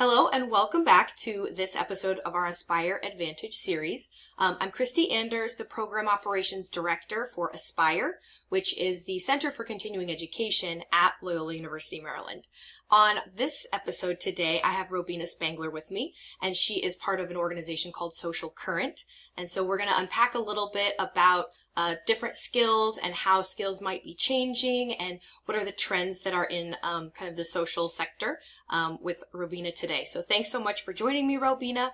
Hello and welcome back to this episode of our Aspire Advantage series. I'm Christy Anders, the Program Operations Director for Aspire, which is the Center for Continuing Education at Loyola University, Maryland. On this episode today, I have Robena Spangler with me, and she is part of an organization called Social Current. And so we're going to unpack a little bit about different skills and how skills might be changing and what are the trends that are in kind of the social sector with Robena today. So thanks so much for joining me, Robena.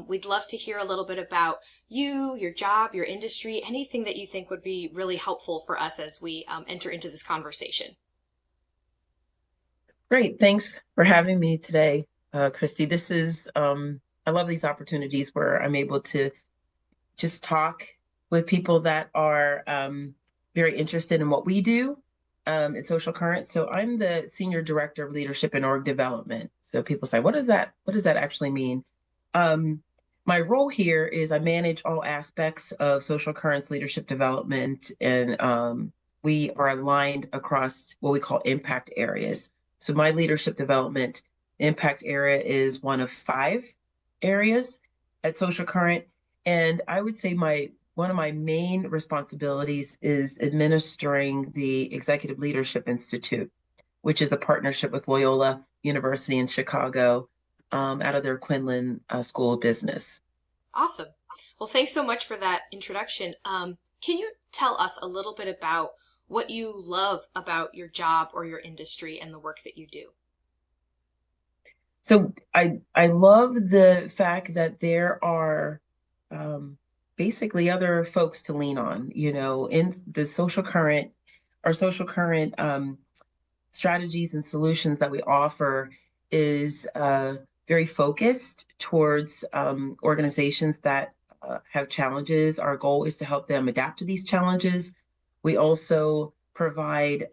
We'd love to hear a little bit about you, your job, your industry, anything that you think would be really helpful for us as we enter into this conversation. Great. Thanks for having me today, Christy. This is, I love these opportunities where I'm able to just talk with people that are very interested in what we do at Social Current. So I'm the Senior Director of Leadership and Org Development. So people say, what does that actually mean? My role here is I manage all aspects of Social Current's leadership development, and we are aligned across what we call impact areas. So my leadership development impact area is one of 5 areas at Social Current. And I would say one of my main responsibilities is administering the Executive Leadership Institute, which is a partnership with Loyola University in Chicago out of their Quinlan School of Business. Awesome. Well, thanks so much for that introduction. Can you tell us a little bit about what you love about your job or your industry and the work that you do? So I love the fact that there are basically other folks to lean on, in the Social Current, our Social Current strategies and solutions that we offer is very focused towards organizations that have challenges. Our goal is to help them adapt to these challenges. We also provide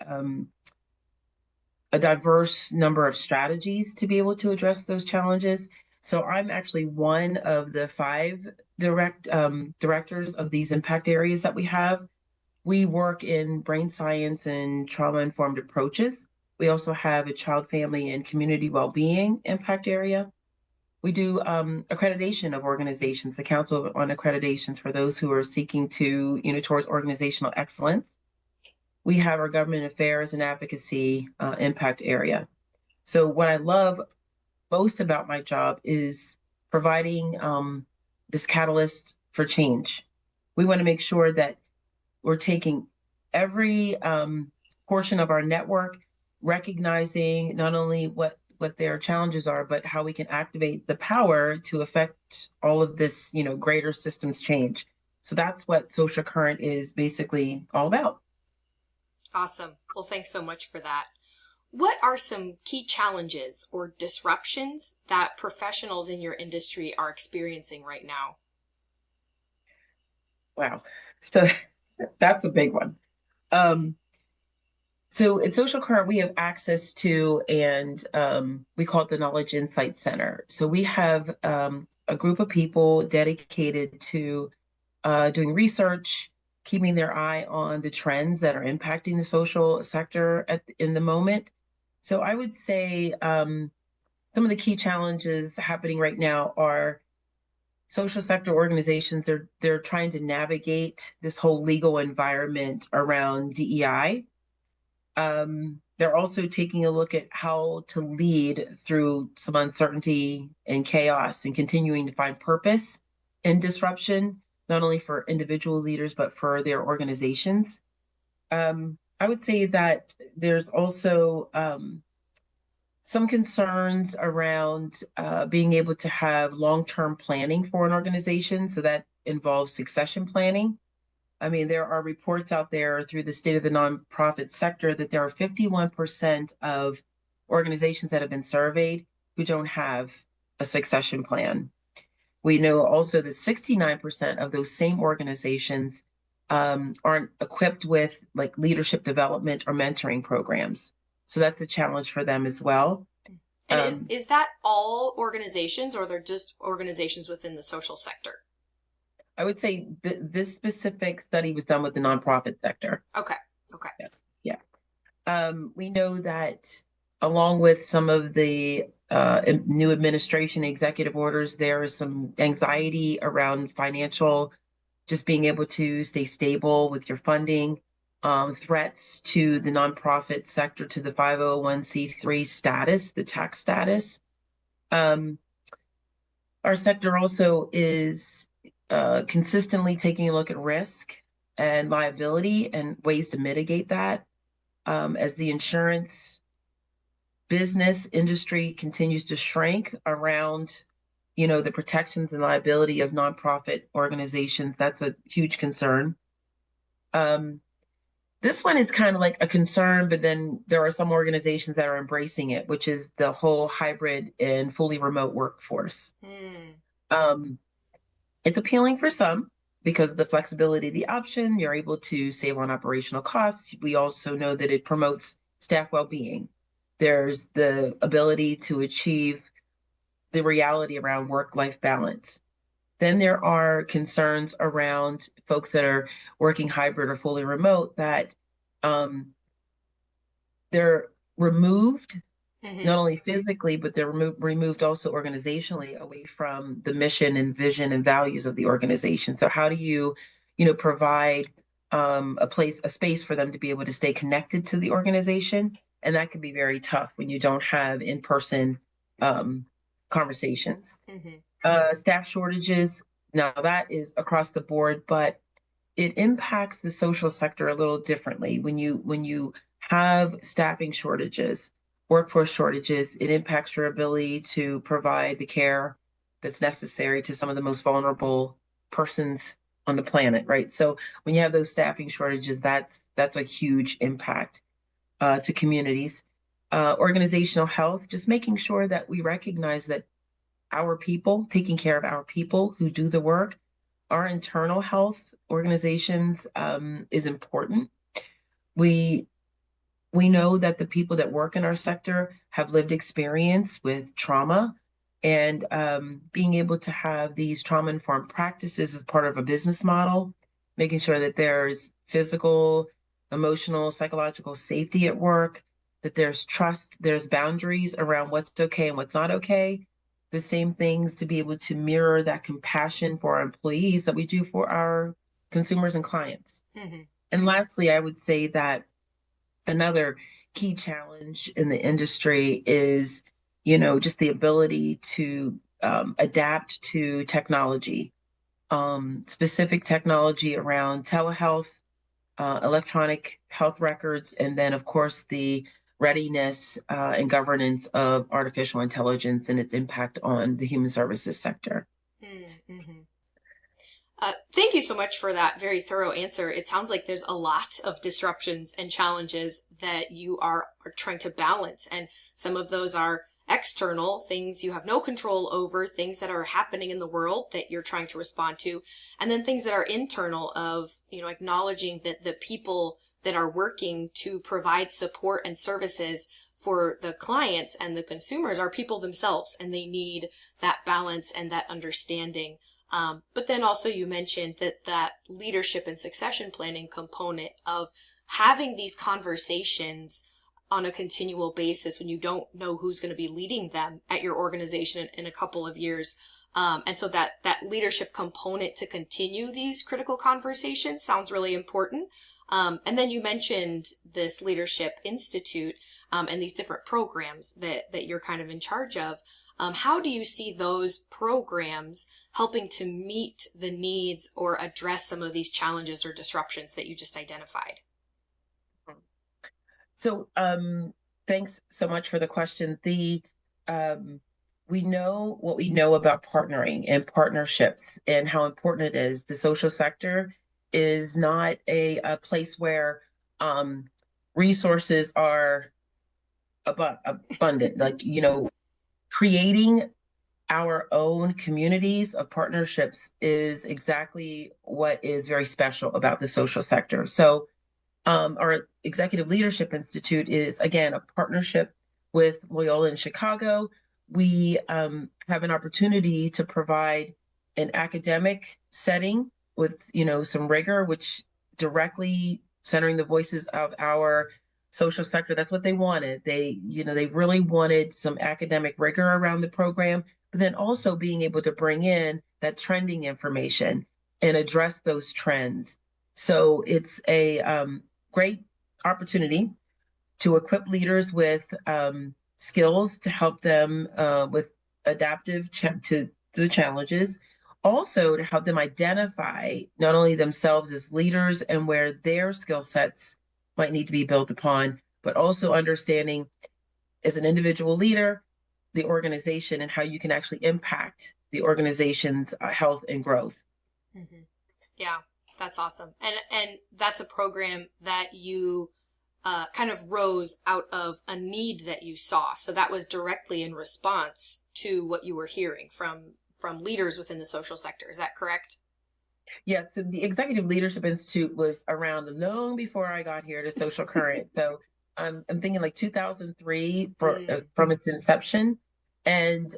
a diverse number of strategies to be able to address those challenges. So I'm actually one of the 5 directors of these impact areas that we have. We work in brain science and trauma-informed approaches. We also have a child, family, and community well-being impact area. We do accreditation of organizations, the Council on Accreditations for those who are seeking to, towards organizational excellence. We have our government affairs and advocacy impact area. So what I love most about my job is providing this catalyst for change. We want to make sure that we're taking every portion of our network, recognizing not only what their challenges are, but how we can activate the power to affect all of this, greater systems change. So that's what Social Current is basically all about. Awesome. Well, thanks so much for that. What are some key challenges or disruptions that professionals in your industry are experiencing right now? Wow. So that's a big one. So at Social Current, we have access to, and we call it the Knowledge Insight Center. So we have a group of people dedicated to doing research, keeping their eye on the trends that are impacting the social sector in the moment. So I would say some of the key challenges happening right now are social sector organizations they're trying to navigate this whole legal environment around DEI. They're also taking a look at how to lead through some uncertainty and chaos and continuing to find purpose in disruption, not only for individual leaders, but for their organizations. I would say that there's also some concerns around being able to have long-term planning for an organization. So that involves succession planning. I mean, there are reports out there through the state of the nonprofit sector that there are 51% of organizations that have been surveyed who don't have a succession plan. We know also that 69% of those same organizations aren't equipped with like leadership development or mentoring programs. So that's a challenge for them as well. And is that all organizations, or they're just organizations within the social sector? I would say this specific study was done with the nonprofit sector. Okay. Yeah. We know that along with some of the new administration, executive orders. There is some anxiety around financial, just being able to stay stable with your funding, threats to the nonprofit sector, to the 501c3 status, the tax status. Our sector also is consistently taking a look at risk and liability and ways to mitigate that, as the insurance business industry continues to shrink around, the protections and liability of nonprofit organizations. That's a huge concern. This one is kind of like a concern, but then there are some organizations that are embracing it, which is the whole hybrid and fully remote workforce. It's appealing for some because of the flexibility of the option. You're able to save on operational costs. We also know that it promotes staff well-being. There's the ability to achieve the reality around work-life balance. Then there are concerns around folks that are working hybrid or fully remote, that they're removed, not only physically, but they're removed also organizationally away from the mission and vision and values of the organization. So how do you, provide a space for them to be able to stay connected to the organization? And that can be very tough when you don't have in-person conversations. Staff shortages, now that is across the board, but it impacts the social sector a little differently. When you have staffing shortages, workforce shortages, it impacts your ability to provide the care that's necessary to some of the most vulnerable persons on the planet, right? So when you have those staffing shortages, that's a huge impact to communities. Organizational health, just making sure that we recognize that our people, taking care of our people who do the work, our internal health organizations is important. We know that the people that work in our sector have lived experience with trauma, and being able to have these trauma-informed practices as part of a business model, making sure that there's physical, emotional, psychological safety at work, that there's trust, there's boundaries around what's okay and what's not okay. The same things to be able to mirror that compassion for our employees that we do for our consumers and clients. And lastly, I would say that another key challenge in the industry is, just the ability to adapt to technology, specific technology around telehealth, electronic health records, and then, of course, the readiness and governance of artificial intelligence and its impact on the human services sector. Thank you so much for that very thorough answer. It sounds like there's a lot of disruptions and challenges that you are trying to balance. And some of those are external, things you have no control over, things that are happening in the world that you're trying to respond to. And then things that are internal of, acknowledging that the people that are working to provide support and services for the clients and the consumers are people themselves, and they need that balance and that understanding. But then also you mentioned that leadership and succession planning component of having these conversations on a continual basis when you don't know who's going to be leading them at your organization in a couple of years. And so that leadership component to continue these critical conversations sounds really important. And then you mentioned this Leadership Institute and these different programs that you're kind of in charge of. How do you see those programs helping to meet the needs or address some of these challenges or disruptions that you just identified? So thanks so much for the question. We know what we know about partnering and partnerships and how important it is. The social sector is not a place where resources are abundant. Like, creating our own communities of partnerships is exactly what is very special about the social sector. So our Executive Leadership Institute is, again, a partnership with Loyola in Chicago. We have an opportunity to provide an academic setting with, some rigor, which directly centering the voices of our social sector, that's what they wanted. They really wanted some academic rigor around the program, but then also being able to bring in that trending information and address those trends. So it's a great opportunity to equip leaders with skills to help them with adaptive to the challenges, also to help them identify not only themselves as leaders and where their skill sets might need to be built upon, but also understanding as an individual leader, the organization and how you can actually impact the organization's health and growth. Mm-hmm. Yeah, that's awesome. And that's a program that you kind of rose out of a need that you saw. So that was directly in response to what you were hearing from leaders within the social sector. Is that correct? Yeah, so the Executive Leadership Institute was around long before I got here to Social Current. So I'm thinking like 2003 from its inception, and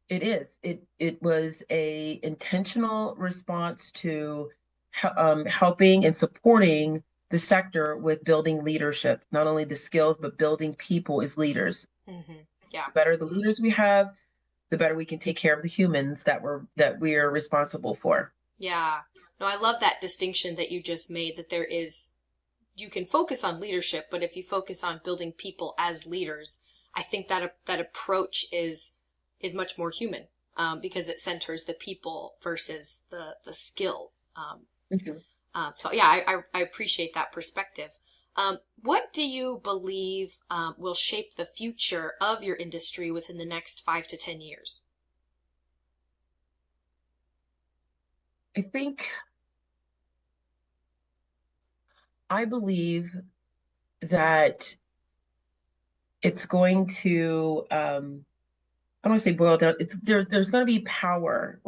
it was a intentional response to helping and supporting the sector with building leadership, not only the skills but building people as leaders. Mm-hmm. Yeah. The better the leaders we have, the better we can take care of the humans that we are responsible for. Yeah. No, I love that distinction that you just made, that you can focus on leadership, but if you focus on building people as leaders, I think that approach is much more human, because it centers the people versus the skill. Mm-hmm. So yeah, I appreciate that perspective. What do you believe will shape the future of your industry within the next 5 to 10 years? I believe that it's going to I don't want to say boil down. There's going to be power.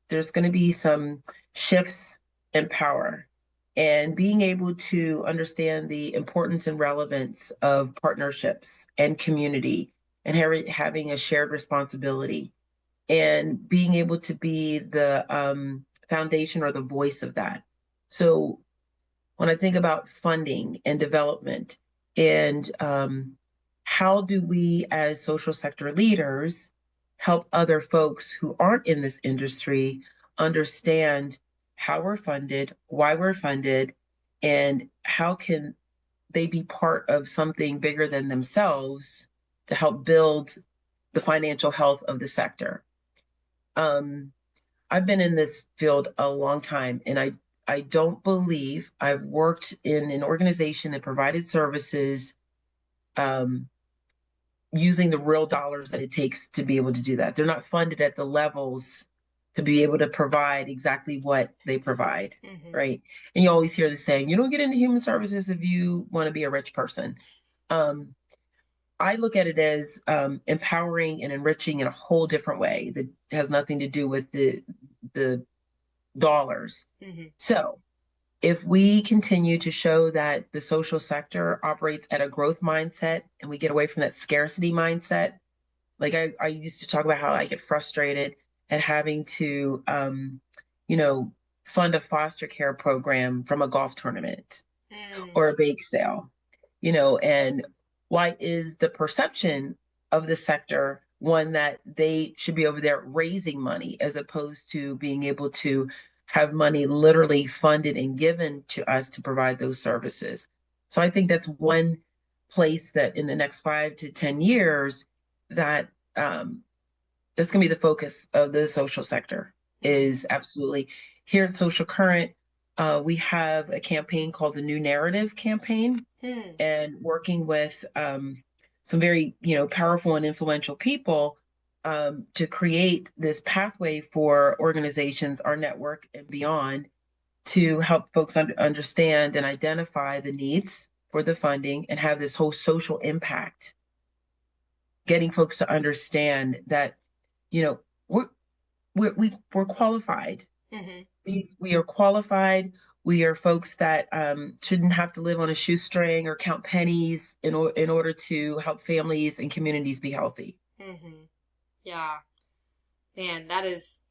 There's going to be some shifts in power, and being able to understand the importance and relevance of partnerships and community, and having a shared responsibility, and being able to be the foundation or the voice of that. So when I think about funding and development, and how do we as social sector leaders help other folks who aren't in this industry understand how we're funded, why we're funded, and how can they be part of something bigger than themselves to help build the financial health of the sector. I've been in this field a long time, and I don't believe I've worked in an organization that provided services um, using the real dollars that it takes to be able to do that. They're not funded at the levels to be able to provide exactly what they provide, Mm-hmm. right? And you always hear the saying, you don't get into human services if you want to be a rich person. I look at it as empowering and enriching in a whole different way that has nothing to do with the dollars. Mm-hmm. So if we continue to show that the social sector operates at a growth mindset and we get away from that scarcity mindset, like I used to talk about how I get frustrated at having to, fund a foster care program from a golf tournament or a bake sale, and why is the perception of the sector one that they should be over there raising money as opposed to being able to have money literally funded and given to us to provide those services? So I think that's one place that in the next 5 to 10 years that that's going to be the focus of the social sector is absolutely. Here at Social Current, we have a campaign called the New Narrative Campaign, and working with some very powerful and influential people to create this pathway for organizations, our network and beyond, to help folks understand and identify the needs for the funding and have this whole social impact, getting folks to understand that we're we're qualified. Mm-hmm. We are qualified. We are folks that shouldn't have to live on a shoestring or count pennies in order to help families and communities be healthy. Mm-hmm. Yeah, man, that is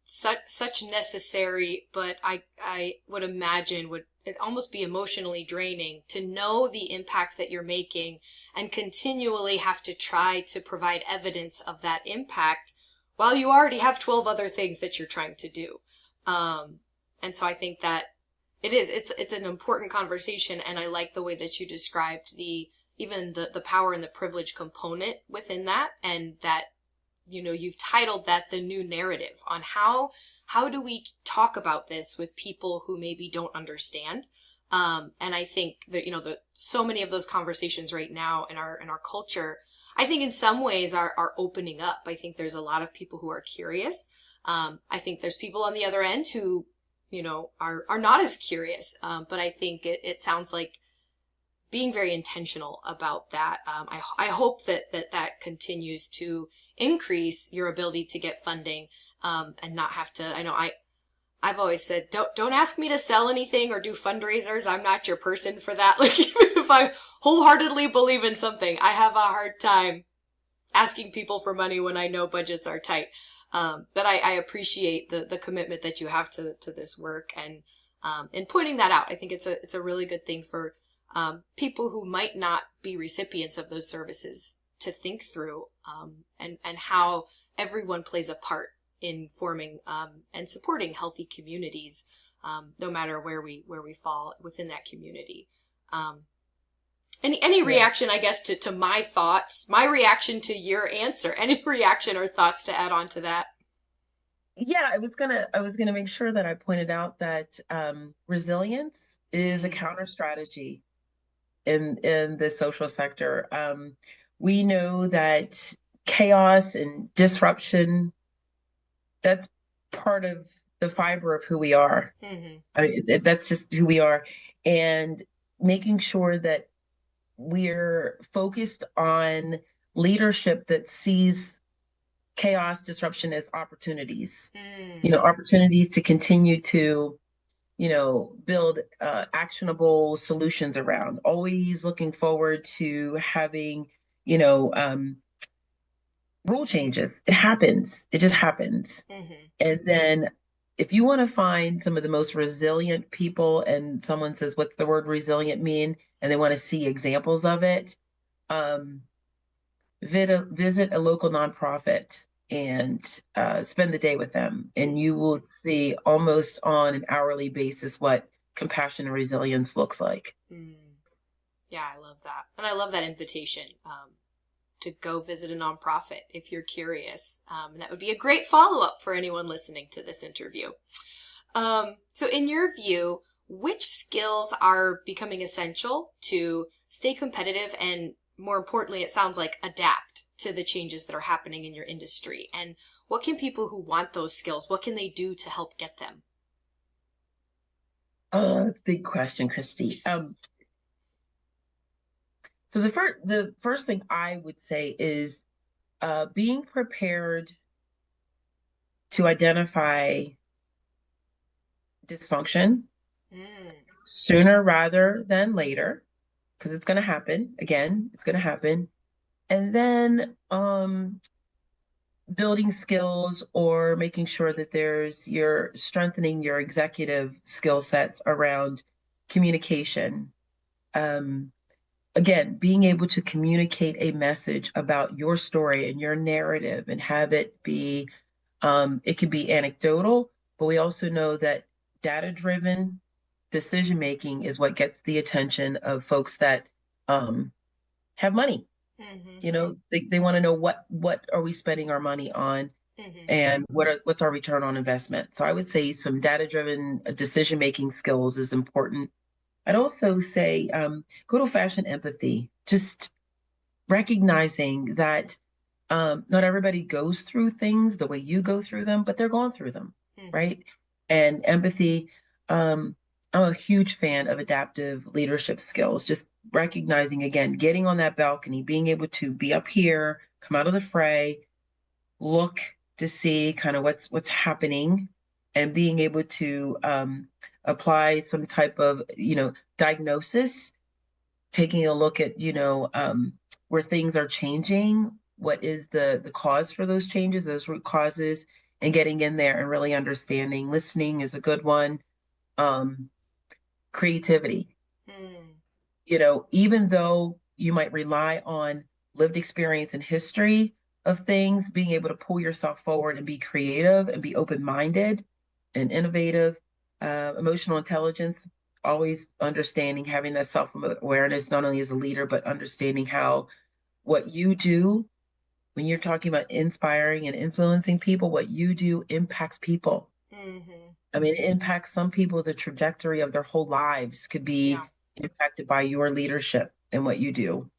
such necessary, but I would imagine would it almost be emotionally draining to know the impact that you're making and continually have to try to provide evidence of that impact while you already have 12 other things that you're trying to do. And so I think that it's an important conversation, and I like the way that you described even the power and the privilege component within that, and that, you've titled that the new narrative on how do we talk about this with people who maybe don't understand. And I think that, so many of those conversations right now in our culture, I think in some ways are opening up. I think there's a lot of people who are curious. I think there's people on the other end who, are not as curious. But I think it sounds like being very intentional about that. I hope that continues to increase your ability to get funding, and not have to, I've always said, don't ask me to sell anything or do fundraisers. I'm not your person for that. Like, even if I wholeheartedly believe in something, I have a hard time asking people for money when I know budgets are tight. But I appreciate the commitment that you have to this work, and pointing that out. I think it's a really good thing for people who might not be recipients of those services to think through, and how everyone plays a part in forming and supporting healthy communities, no matter where we fall within that community. Any reaction, I guess, to my thoughts, my reaction to your answer, any reaction or thoughts to add on to that? Yeah, I was gonna make sure that I pointed out that resilience is a counter strategy in the social sector. We know that chaos and disruption, that's part of the fiber of who we are. That's just who we are. And making sure that we're focused on leadership that sees chaos, disruption as opportunities, opportunities to continue to, build actionable solutions around, always looking forward to having, rule changes. It happens. It just happens. And then if you want to find some of the most resilient people, and someone says, what's the word resilient mean? And they want to see examples of it, visit a local nonprofit and spend the day with them. And you will see almost on an hourly basis what compassion and resilience looks like. Yeah, I love that. And I love that invitation to go visit a nonprofit if you're curious. And that would be a great follow-up for anyone listening to this interview. So in your view, which skills are becoming essential to stay competitive and, more importantly, it sounds like, adapt to the changes that are happening in your industry? And what can people who want those skills, what can they do to help get them? Oh, that's a big question, Christy. So the first thing I would say is being prepared to identify dysfunction sooner rather than later, because it's going to happen. Again, it's going to happen. And then building skills, or making sure that you're strengthening your executive skill sets around communication. Again, being able to communicate a message about your story and your narrative, and have it be, it can be anecdotal, but we also know that data-driven decision-making is what gets the attention of folks that have money. They want to know what are we spending our money on, and what's our return on investment. So I would say some data-driven decision-making skills is important. I'd also say good old-fashioned empathy, just recognizing that not everybody goes through things the way you go through them, but they're going through them, right? And empathy, I'm a huge fan of adaptive leadership skills, just recognizing, again, getting on that balcony, being able to be up here, come out of the fray, look to see kind of what's happening, and being able to apply some type of, diagnosis, taking a look at, where things are changing, what is the cause for those changes, those root causes, and getting in there and really understanding. Listening is a good one. creativity. Mm. Even though you might rely on lived experience and history of things, being able to pull yourself forward and be creative and be open-minded and innovative, emotional intelligence, always understanding, having that self-awareness, not only as a leader, but understanding how what you do when you're talking about inspiring and influencing people, what you do impacts people. Mm-hmm. I mean, it impacts some people, the trajectory of their whole lives could Yeah. be impacted by your leadership and what you do.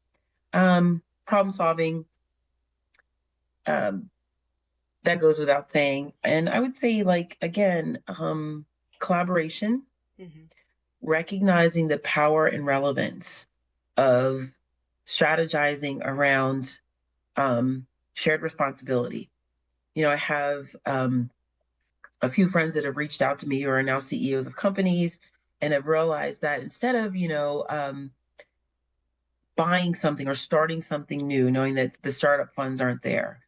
Problem solving, um, that goes without saying. And I would say, like, again, collaboration, Mm-hmm. recognizing the power and relevance of strategizing around shared responsibility. I have a few friends that have reached out to me who are now CEOs of companies and have realized that instead of, buying something or starting something new, knowing that the startup funds aren't there,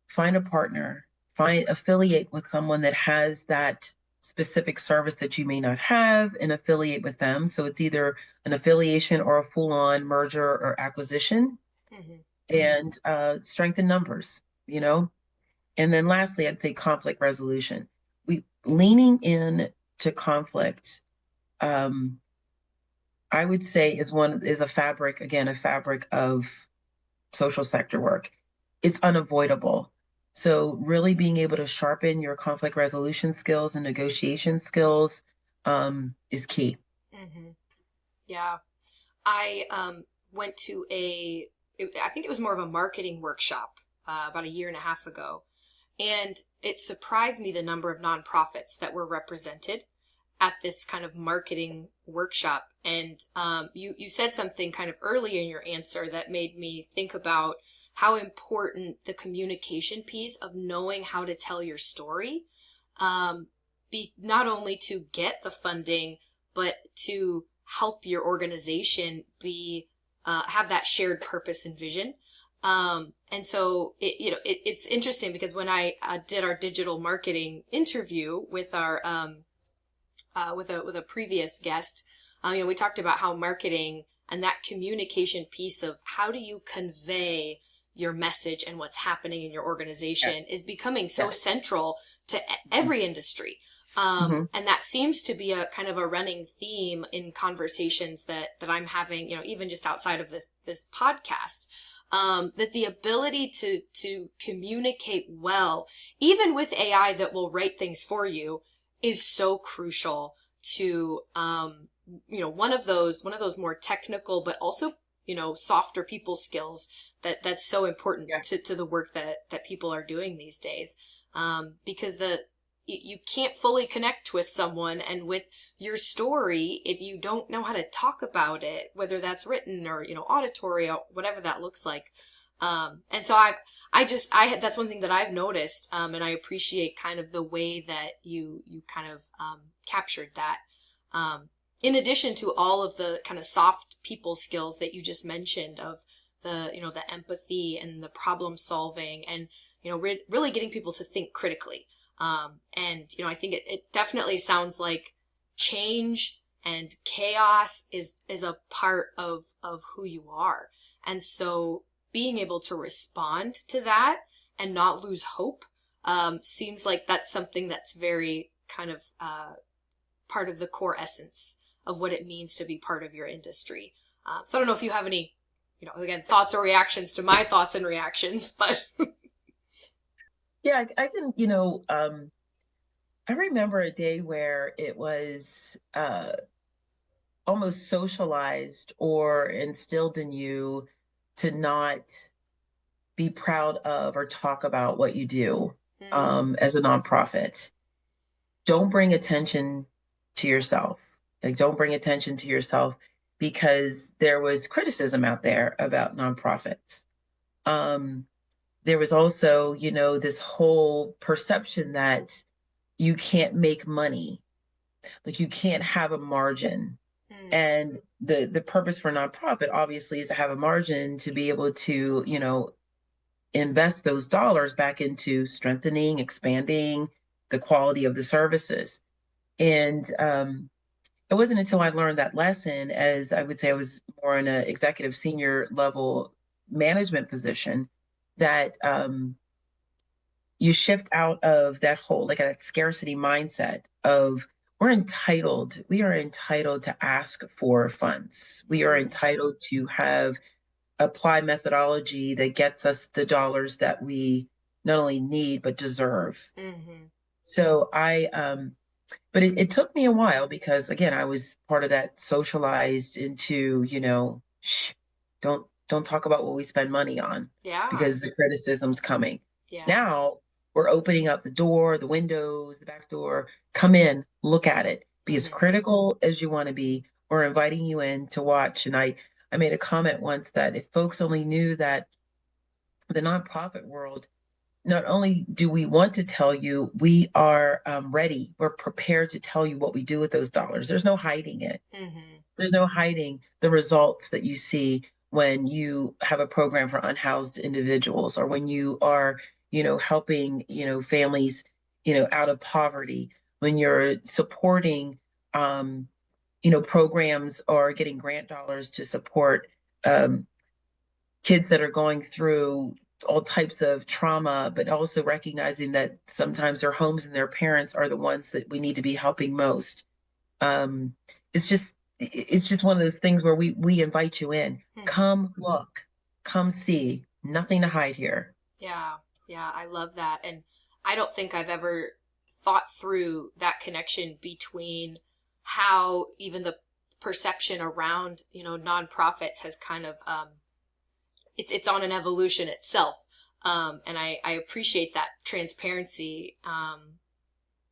find a partner, find affiliate with someone that has that specific service that you may not have and affiliate with them. So it's either an affiliation or a full on merger or acquisition Mm-hmm. and strengthen numbers, you know? And then lastly, I'd say conflict resolution. We leaning in to conflict, um, I would say is a fabric, again, a fabric of social sector work. It's unavoidable. So really being able to sharpen your conflict resolution skills and negotiation skills is key. Mm-hmm. Yeah. I went to I think it was more of a marketing workshop about a year and a half ago. And it surprised me the number of nonprofits that were represented at this kind of marketing workshop. And you said something kind of early in your answer that made me think about how important the communication piece of knowing how to tell your story, be not only to get the funding, but to help your organization be have that shared purpose and vision. And so it's interesting because when I did our digital marketing interview with our with a previous guest, we talked about how marketing and that communication piece of how do you convey your message and what's happening in your Yeah. organization is becoming so Yeah. central to every industry. Mm-hmm. And that seems to be a kind of a running theme in conversations that I'm having, even just outside of this podcast. That the ability to communicate well, even with AI that will write things for you, is so crucial to one of those more technical but also softer people skills that's so important Yeah. to the work that people are doing these days, because you can't fully connect with someone and with your story if you don't know how to talk about it, whether that's written or auditory or whatever that looks like. And so that's one thing that I've noticed, and I appreciate kind of the way that you kind of captured that. Um, in addition to all of the kind of soft people skills that you just mentioned of the empathy and the problem solving and really getting people to think critically. And I think it definitely sounds like change and chaos is a part of who you are. And so being able to respond to that and not lose hope seems like that's something that's very kind of part of the core essence of what it means to be part of your industry. So I don't know if you have any, again, thoughts or reactions to my thoughts and reactions, but Yeah, I can, I remember a day where it was almost socialized or instilled in you to not be proud of or talk about what you do mm, as a nonprofit. Don't bring attention to yourself. Like, don't bring attention to yourself because there was criticism out there about nonprofits. Um, there was also, this whole perception that you can't make money, like you can't have a margin. mm, And the purpose for nonprofit obviously is to have a margin to be able to, invest those dollars back into strengthening, expanding the quality of the services. And it wasn't until I learned that lesson, as I would say I was more in an executive senior level management position, that you shift out of that whole, like that scarcity mindset of we are entitled to ask for funds. We are entitled to have apply methodology that gets us the dollars that we not only need, but deserve. Mm-hmm. So but it took me a while because again, I was part of that socialized into, shh, don't talk about what we spend money on Yeah. because the criticism's coming. Yeah. Now we're opening up the door, the windows, the back door. Come in, look at it. Be as critical as you want to be. We're inviting you in to watch. And I made a comment once that if folks only knew that the nonprofit world, not only do we want to tell you, we are ready. We're prepared to tell you what we do with those dollars. There's no hiding it. Mm-hmm. There's no hiding the results that you see when you have a program for unhoused individuals or when you are, helping, families, out of poverty, when you're supporting, programs or getting grant dollars to support um, kids that are going through all types of trauma, but also recognizing that sometimes their homes and their parents are the ones that we need to be helping most. Um, it's just one of those things where we invite you in. Come look, come see. Nothing to hide here. Yeah. Yeah. I love that. And I don't think I've ever thought through that connection between how even the perception around, nonprofits has kind of, it's on an evolution itself. And I appreciate that transparency.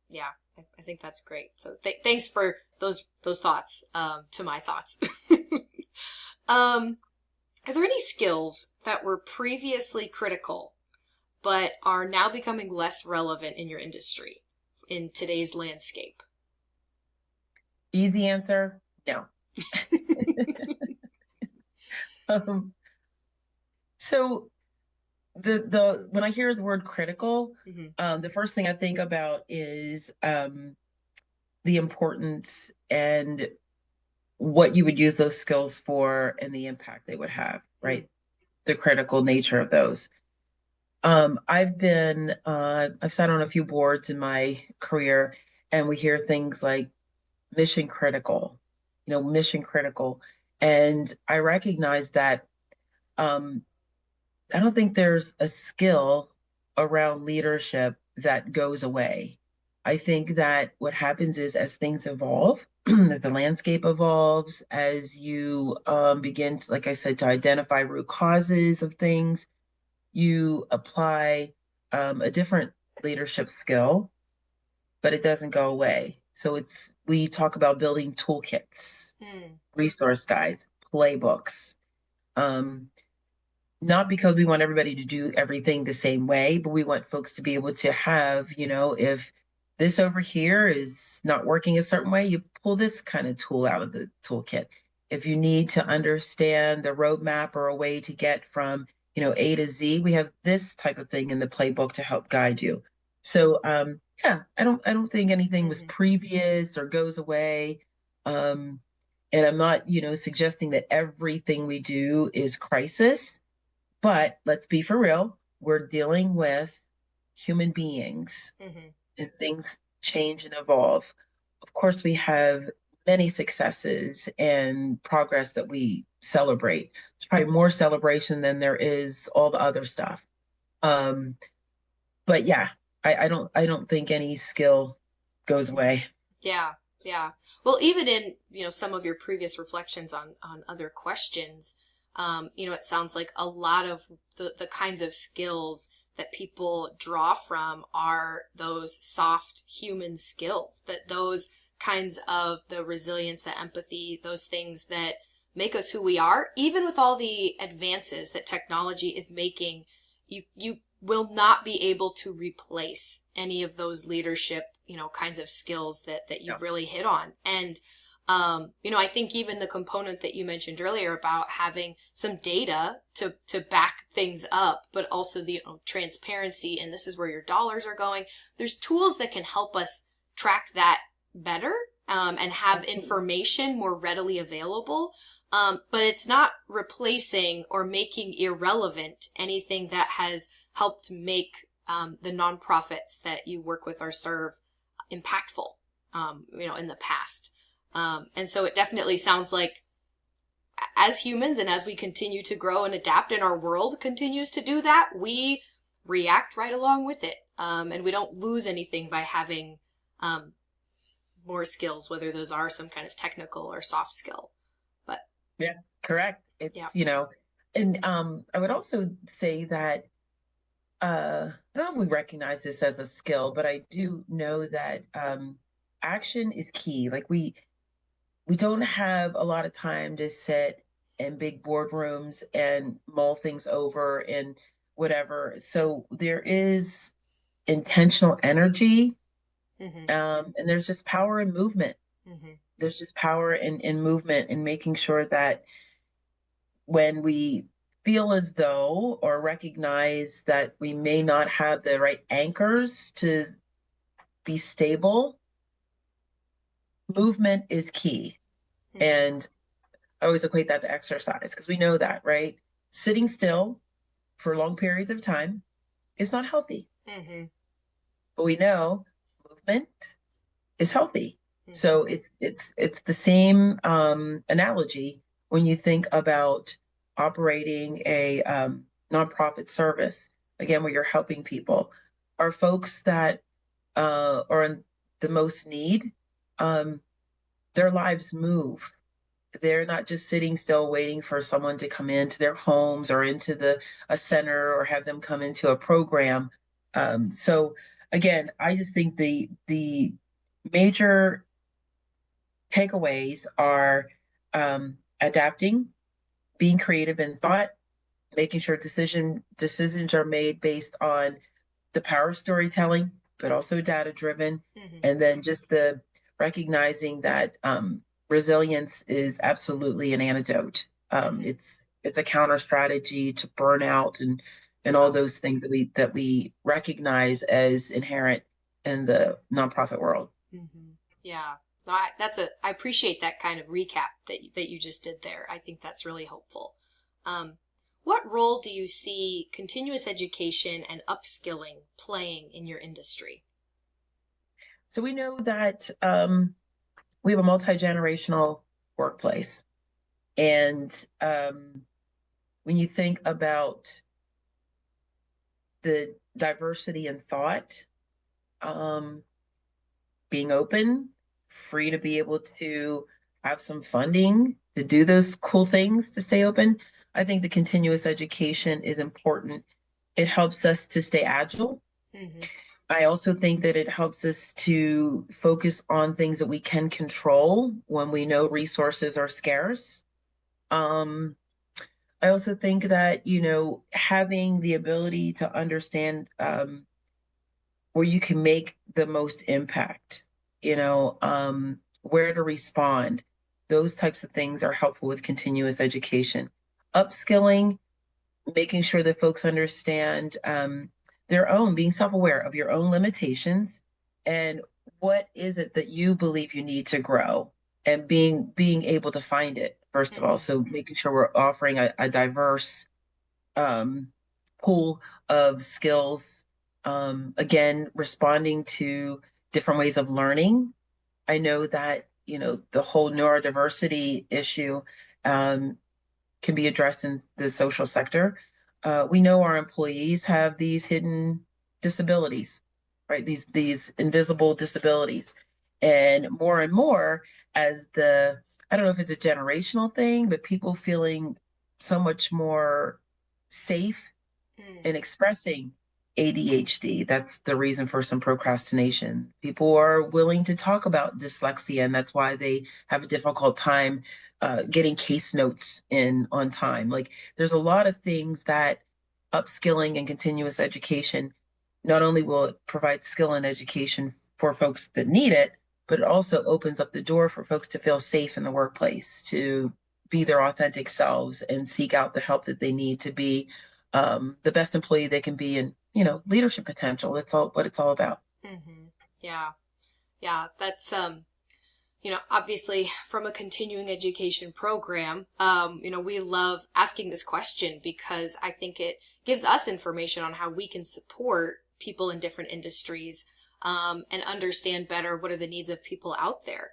Yeah, I think that's great. So thanks for those thoughts, to my thoughts. Are there any skills that were previously critical, but are now becoming less relevant in your industry in today's landscape? Easy answer, no. So the when I hear the word critical, the first thing I think about is the importance and what you would use those skills for and the impact they would have, right? The critical nature of those. I've sat on a few boards in my career, and we hear things like mission critical, mission critical. And I recognize that I don't think there's a skill around leadership that goes away. I think that what happens is as things evolve, that the landscape evolves, as you begin, to, like I said, to identify root causes of things, you apply a different leadership skill, but it doesn't go away. So we talk about building toolkits, resource guides, playbooks. Not because we want everybody to do everything the same way, but we want folks to be able to have, if this over here is not working a certain way, you pull this kind of tool out of the toolkit. If you need to understand the roadmap or a way to get from, A to Z, we have this type of thing in the playbook to help guide you. So, yeah, I don't think anything was previous or goes away. And I'm not, suggesting that everything we do is crisis. But let's be for real, we're dealing with human beings and things change and evolve. Of course, we have many successes and progress that we celebrate. There's probably more celebration than there is all the other stuff. But yeah, I don't think any skill goes away. Yeah. Yeah. Well, even in, some of your previous reflections on other questions, it sounds like a lot of the kinds of skills that people draw from are those soft human skills, that those kinds of the resilience, the empathy, those things that make us who we are, even with all the advances that technology is making, you will not be able to replace any of those leadership, kinds of skills that you've really hit on. And I think even the component that you mentioned earlier about having some data to back things up, but also the transparency, and this is where your dollars are going. There's tools that can help us track that better and have Absolutely. information more readily available. But it's not replacing or making irrelevant anything that has helped make the nonprofits that you work with or serve impactful, in the past. And so it definitely sounds like as humans and as we continue to grow and adapt and our world continues to do that, we react right along with it. And we don't lose anything by having more skills, whether those are some kind of technical or soft skill. But Yeah, correct. yeah. It's, and I would also say that I don't know if we recognize this as a skill, but I do know that action is key. Like we don't have a lot of time to sit in big boardrooms and mull things over and whatever. So there is intentional energy, Mm-hmm. and there's just power in movement. Mm-hmm. There's just power in movement and making sure that when we feel as though or recognize that we may not have the right anchors to be stable, movement is key. Mm-hmm. And I always equate that to exercise because we know that, right? Sitting still for long periods of time is not healthy, Mm-hmm. but we know movement is healthy. Mm-hmm. So it's the same analogy when you think about operating a nonprofit service, again, where you're helping people. Are folks that are in the most need, um, their lives move. They're not just sitting still waiting for someone to come into their homes or into the a center or have them come into a program. So again, I just think the major takeaways are adapting, being creative in thought, making sure decisions are made based on the power of storytelling, but also data driven, Mm-hmm. and then just the recognizing that resilience is absolutely an antidote. Mm-hmm. It's a counter strategy to burnout and all Yeah. those things that we recognize as inherent in the nonprofit world. Mm-hmm. Yeah. No, I appreciate that kind of recap that you just did there. I think that's really helpful. Um, what role do you see continuous education and upskilling playing in your industry? So we know that we have a multi-generational workplace. And when you think about the diversity in thought, um, being open, free to be able to have some funding to do those cool things to stay open, I think the continuous education is important. It helps us to stay agile. Mm-hmm. I also think that it helps us to focus on things that we can control when we know resources are scarce. Um, I also think that, having the ability to understand where you can make the most impact, where to respond, those types of things are helpful with continuous education. Upskilling, making sure that folks understand their own, being self aware of your own limitations and what is it that you believe you need to grow and being able to find it first of all. Mm-hmm. So making sure we're offering a diverse um, pool of skills. Again, responding to different ways of learning. I know that, the whole neurodiversity issue um, can be addressed in the social sector. We know our employees have these hidden disabilities, right? These invisible disabilities, and more as I don't know if it's a generational thing, but people feeling so much more safe Mm. in expressing ADHD. That's the reason for some procrastination. People are willing to talk about dyslexia, and that's why they have a difficult time getting case notes in on time. Like, there's a lot of things that upskilling and continuous education not only will it provide skill and education for folks that need it, but it also opens up the door for folks to feel safe in the workplace, to be their authentic selves and seek out the help that they need to be the best employee they can be and leadership potential. That's all what it's all about. Mm-hmm. Yeah. Yeah. That's Obviously from a continuing education program, we love asking this question because I think it gives us information on how we can support people in different industries, and understand better what are the needs of people out there.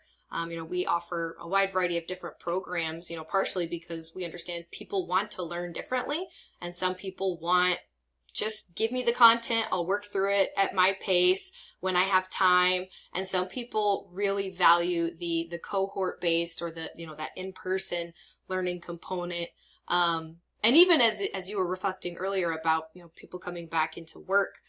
We offer a wide variety of different programs, partially because we understand people want to learn differently, and some people want just give me the content, I'll work through it at my pace when I have time. And some people really value the cohort based, or that in-person learning component. And even as you were reflecting earlier about, people coming back into work,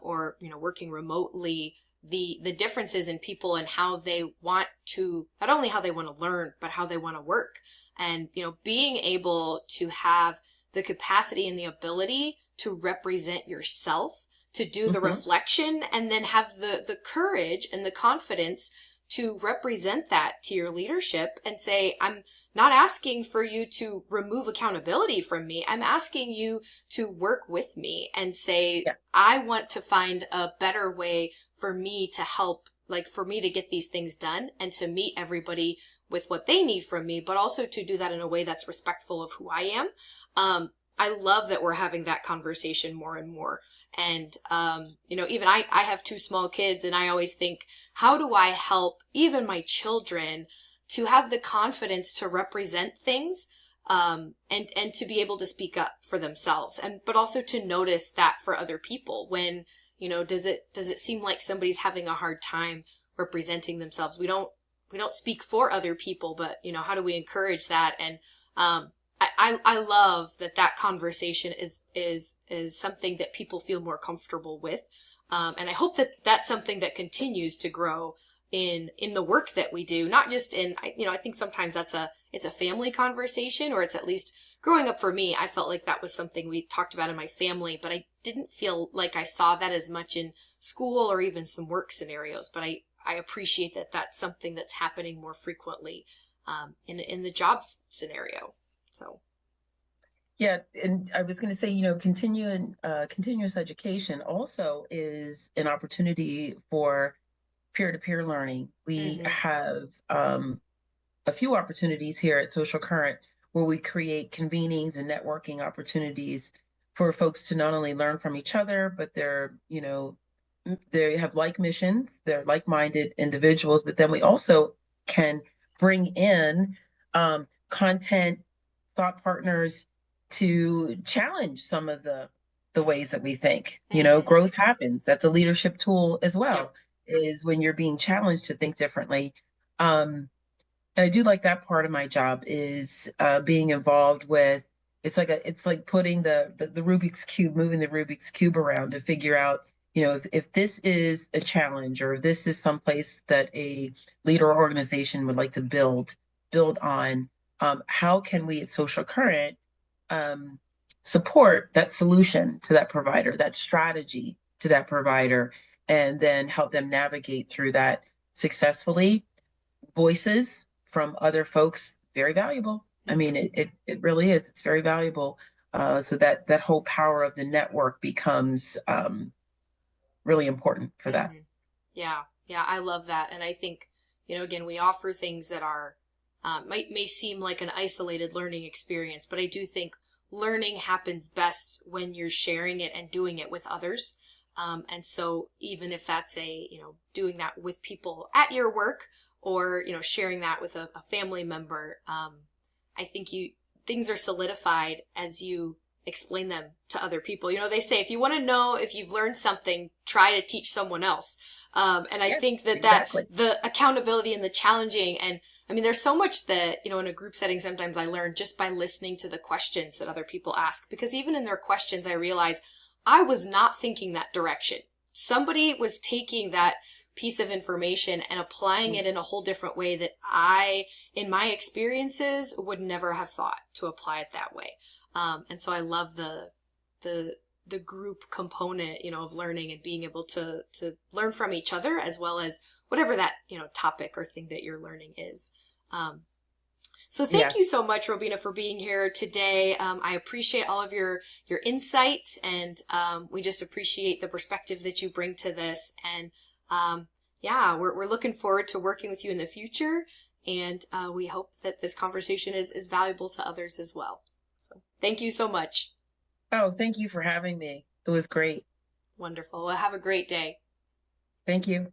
or, working remotely, the differences in people and how they want to, not only how they want to learn, but how they want to work. And, being able to have the capacity and the ability to represent yourself, to do the reflection, and then have the courage and the confidence to represent that to your leadership and say, I'm not asking for you to remove accountability from me. I'm asking you to work with me and say, yeah, I want to find a better way for me to help, like for me to get these things done and to meet everybody with what they need from me, but also to do that in a way that's respectful of who I am. I love that we're having that conversation more and more. And, even I have two small kids, and I always think, how do I help even my children to have the confidence to represent things, and to be able to speak up for themselves, but also to notice that for other people when, does it seem like somebody's having a hard time representing themselves? We don't speak for other people, but, how do we encourage that? And, I love that conversation is something that people feel more comfortable with. And I hope that that's something that continues to grow in the work that we do, not just in, I think sometimes it's a family conversation, or it's at least growing up for me. I felt like that was something we talked about in my family, but I didn't feel like I saw that as much in school or even some work scenarios. But I appreciate that that's something that's happening more frequently, in the jobs scenario. So. Yeah, and I was going to say, continuous education also is an opportunity for peer-to-peer learning. We have a few opportunities here at Social Current where we create convenings and networking opportunities for folks to not only learn from each other, but they have like missions, they're like-minded individuals, but then we also can bring in content, thought partners to challenge some of the ways that we think. Growth happens. That's a leadership tool as well, is when you're being challenged to think differently. And I do like that part of my job is being involved with, it's like putting the Rubik's Cube, moving the Rubik's Cube around to figure out, if this is a challenge, or if this is someplace that a leader or organization would like to build on, how can we at Social Current support that solution to that provider, that strategy to that provider, and then help them navigate through that successfully. Voices from other folks, very valuable. I mean, it really is. It's very valuable. So that whole power of the network becomes really important for that. Yeah, I love that. And I think, again, we offer things that are may seem like an isolated learning experience, but I do think learning happens best when you're sharing it and doing it with others. And so even if that's doing that with people at your work, or, sharing that with a family member, I think things are solidified as you explain them to other people. They say, if you want to know if you've learned something, try to teach someone else. And I think that the accountability and the challenging, and I mean, there's so much that, in a group setting, sometimes I learn just by listening to the questions that other people ask, because even in their questions, I realize I was not thinking that direction. Somebody was taking that piece of information and applying it in a whole different way that I, in my experiences, would never have thought to apply it that way. And so I love the group component, of learning and being able to learn from each other, as well as whatever that, topic or thing that you're learning is. So thank you so much, Robena, for being here today. I appreciate all of your insights, and we just appreciate the perspective that you bring to this. And Yeah, we're looking forward to working with you in the future, and we hope that this conversation is valuable to others as well. So thank you so much. Oh, thank you for having me. It was great. Wonderful. Well, have a great day. Thank you.